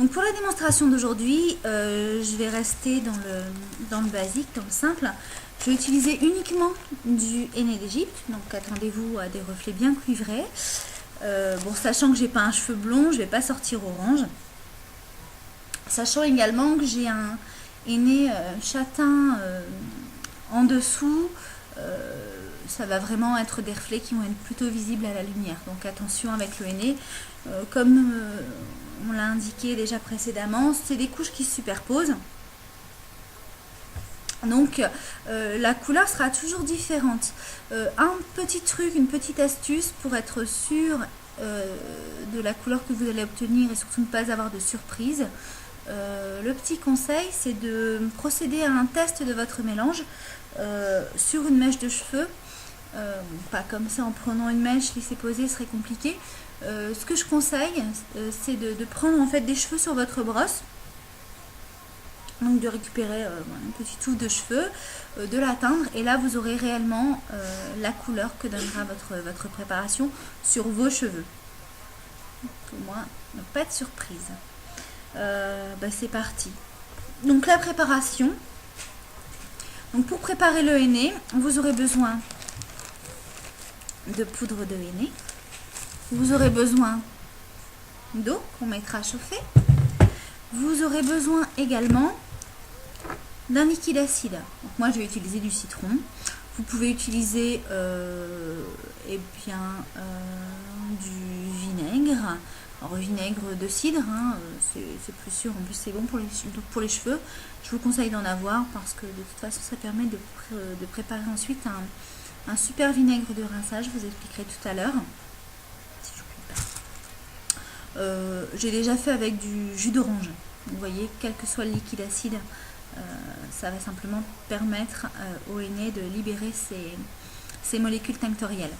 Donc pour la démonstration d'aujourd'hui, je vais rester dans le basique, dans le simple. Je vais utiliser uniquement du henné d'Égypte, donc attendez-vous à des reflets bien cuivrés. Bon, sachant que j'ai pas un cheveu blond, je vais pas sortir orange. Sachant également que j'ai un henné châtain en dessous, ça va vraiment être des reflets qui vont être plutôt visibles à la lumière. Donc attention avec le henné, comme on l'a indiqué déjà précédemment, c'est des couches qui se superposent. Donc la couleur sera toujours différente. Un petit truc, une petite astuce pour être sûr de la couleur que vous allez obtenir et surtout ne pas avoir de surprise. Le petit conseil, c'est de procéder à un test de votre mélange sur une mèche de cheveux. Pas comme ça en prenant une mèche, laisser poser serait compliqué. Ce que je conseille, c'est de prendre en fait des cheveux sur votre brosse. Donc de récupérer une petite touffe de cheveux, de la teindre, et là vous aurez réellement la couleur que donnera votre préparation sur vos cheveux. Au moins, pas de surprise. C'est parti. Donc la préparation. Donc pour préparer le henné, vous aurez besoin de poudre de henné. Vous aurez besoin d'eau qu'on mettra à chauffer. Vous aurez besoin également d'un liquide acide. Donc moi je vais utiliser du citron. Vous pouvez utiliser du vinaigre. Alors vinaigre de cidre, hein, c'est plus sûr, en plus c'est bon pour les cheveux. Je vous conseille d'en avoir parce que de toute façon ça permet de préparer ensuite un super vinaigre de rinçage. Je vous expliquerai tout à l'heure. Si j'ai déjà fait avec du jus d'orange. Vous voyez, quel que soit le liquide acide, ça va simplement permettre au henné de libérer ses molécules tinctorielles.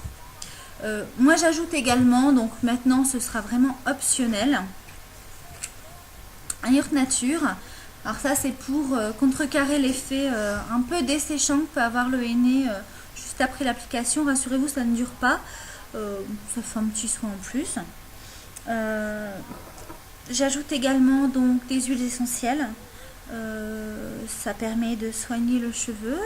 Moi j'ajoute également, donc maintenant ce sera vraiment optionnel, un yaourt nature. Alors ça c'est pour contrecarrer l'effet un peu desséchant que peut avoir le henné juste après l'application. Rassurez-vous, ça ne dure pas, ça fait un petit soin en plus. J'ajoute également donc des huiles essentielles, ça permet de soigner le cheveu.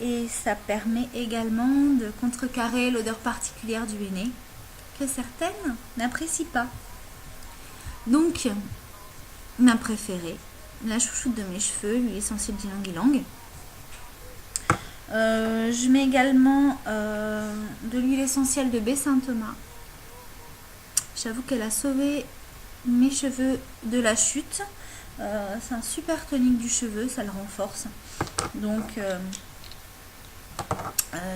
Et ça permet également de contrecarrer l'odeur particulière du henné que certaines n'apprécient pas. Donc, ma préférée, la chouchoute de mes cheveux, l'huile essentielle d'ylang-ylang. Je mets également de l'huile essentielle de baie Saint-Thomas. J'avoue qu'elle a sauvé mes cheveux de la chute. C'est un super tonique du cheveu, ça le renforce. Donc,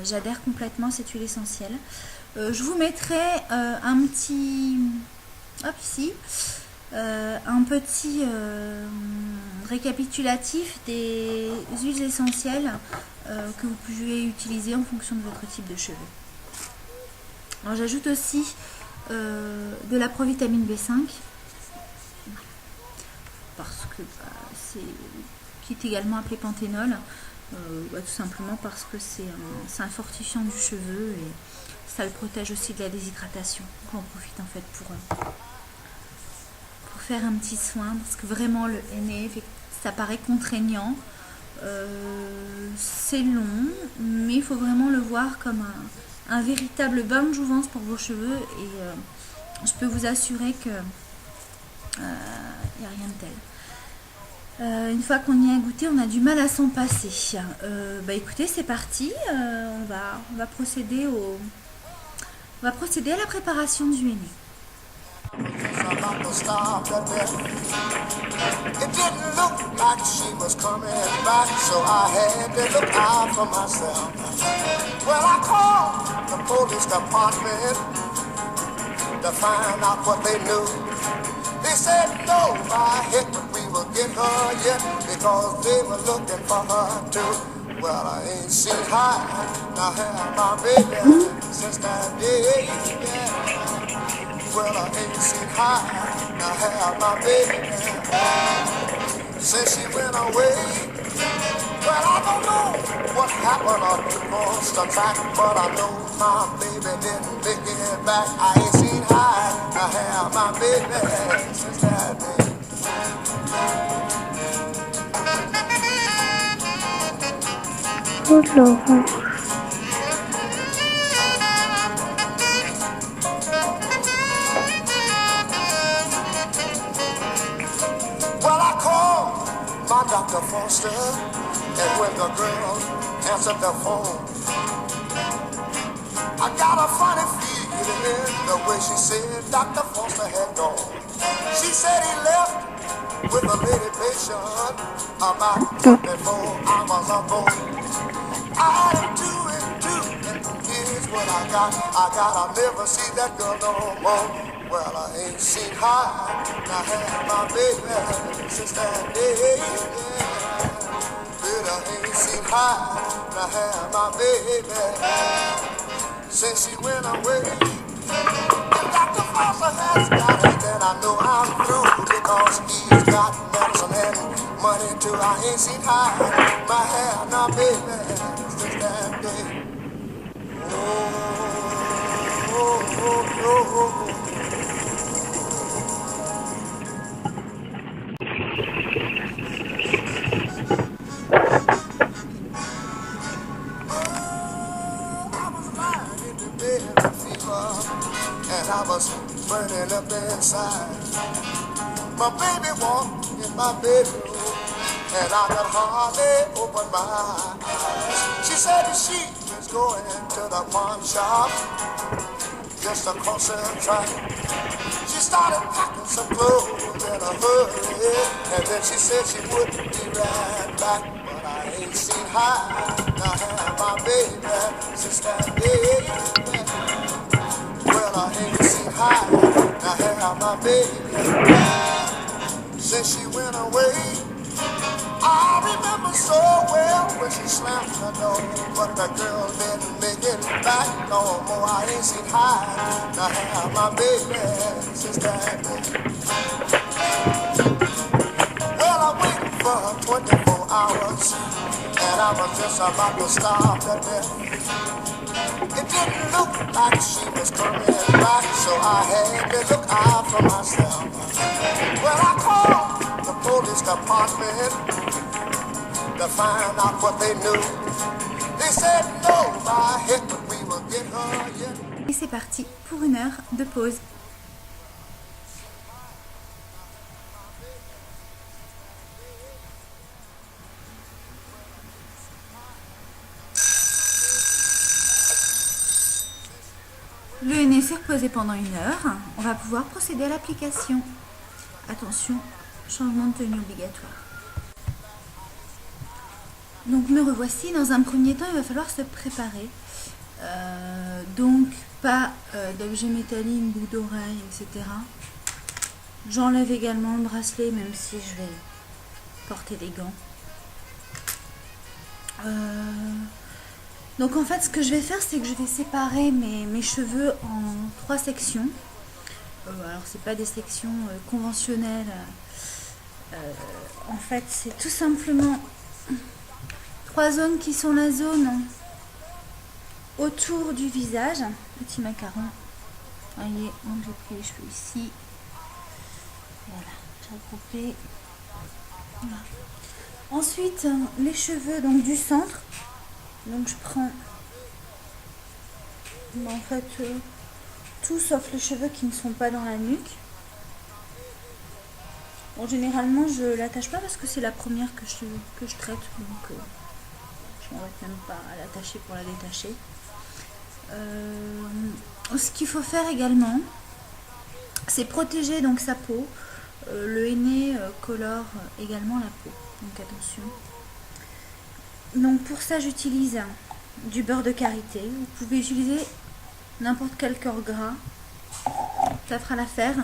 j'adhère complètement à cette huile essentielle. Je vous mettrai un petit récapitulatif des huiles essentielles que vous pouvez utiliser en fonction de votre type de cheveux. Alors j'ajoute aussi de la provitamine B5 parce que c'est qui est également appelé panthénol. Tout simplement parce que c'est un fortifiant du cheveu et ça le protège aussi de la déshydratation. Donc on en profite en fait pour faire un petit soin, parce que vraiment le henné, ça paraît contraignant, c'est long, mais il faut vraiment le voir comme un véritable bain de jouvence pour vos cheveux, et je peux vous assurer que il n'y a rien de tel. Une fois qu'on y a goûté, on a du mal à s'en passer. Écoutez, c'est parti. On va procéder à la préparation du henné. They said no, I hit we will get her yet because they were looking for her too. Well, I ain't seen high, now have my baby since that day. Yeah. Well, I ain't seen high, now have my baby since she went away. Well, I don't know what happened up across the track, but I know my baby didn't make it back. I ain't seen high, I have my baby since that day. l'orange. Well, I called my Dr. Foster, and when the girl answered the phone, I got a funny feeling in the way she said Dr. Foster had gone. She said he left with a lady patient about 24 hours ago. I had to do it too, and here's what I got. I'll never see that girl no more. Well, I ain't seen her, I had my baby since that day. But I ain't seen her, I had my baby since she went away. If Dr. Foster has got it, then I know I'm through, because he's got medicine and money too. I ain't seen her, my hair, my baby since that day. Oh. And I was burning up inside. My baby walked in my bedroom, and I could hardly open my eyes. She said that she was going to the pawn shop just across the track. She started packing some clothes in a hurry, and then she said she would be right back. But I ain't seen her, I have my baby since that day. Well, I ain't seen her, I have my baby since she went away. I remember so well when she slammed the door, but the girl didn't make it back no more. I ain't seen her, I have my baby since that day. Well, I waited for 24 hours, and I was just about to starve to death. It didn't look like she was coming back, so I had to look out for myself. Well, I called the police department to find out what they knew. They said no, my heck, but we will get her yet. Et c'est parti pour une heure de pause. Le henné s'est reposé pendant une heure. On va pouvoir procéder à l'application. Attention, changement de tenue obligatoire. Donc me revoici. Dans un premier temps, il va falloir se préparer. Donc pas d'objets métalliques, boucles d'oreilles, etc. J'enlève également le bracelet, même si je vais porter des gants. Donc en fait, ce que je vais faire, c'est que je vais séparer mes cheveux en 3 sections. Alors c'est pas des sections conventionnelles. En fait, c'est tout simplement 3 zones qui sont la zone autour du visage. Petit macaron. Voyez, donc j'ai pris les cheveux ici. Voilà, j'ai regroupé. Voilà. Ensuite, les cheveux donc du centre. Donc je prends en fait tout sauf les cheveux qui ne sont pas dans la nuque. Bon, généralement je l'attache pas parce que c'est la première que je traite, donc je m'embête même pas à l'attacher pour la détacher. Ce qu'il faut faire également, c'est protéger donc sa peau. Le henné colore également la peau, donc attention. Donc pour ça j'utilise du beurre de karité. Vous pouvez utiliser n'importe quel corps gras, ça fera l'affaire.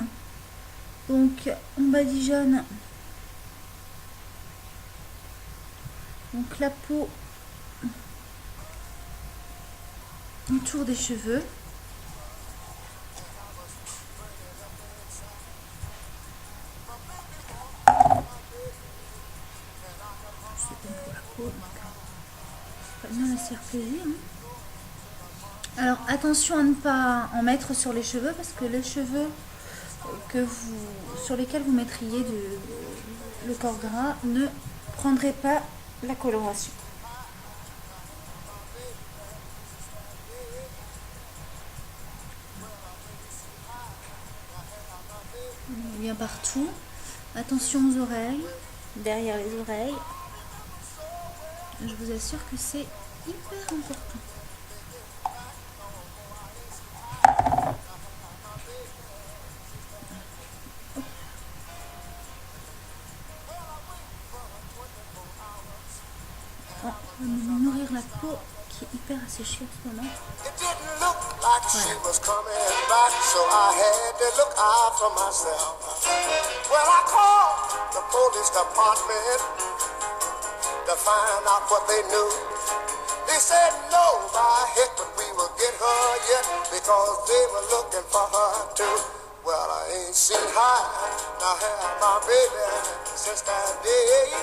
Donc on badigeonne donc la peau autour des cheveux. C'est bon pour la peau. Bien la circulaire. Alors attention à ne pas en mettre sur les cheveux, parce que les cheveux sur lesquels vous mettriez le corps gras ne prendraient pas la coloration. bien partout. Attention aux oreilles, derrière les oreilles. Je vous assure que c'est hyper important. On va nourrir la peau qui est hyper asséchée en ce moment. It didn't look like she was coming back, so I had to look out for myself. Well, I called the police department to find out what they knew. They said no, by heck, but we will get her yet, because they were looking for her too. Well, I ain't seen her, now have my baby since that day.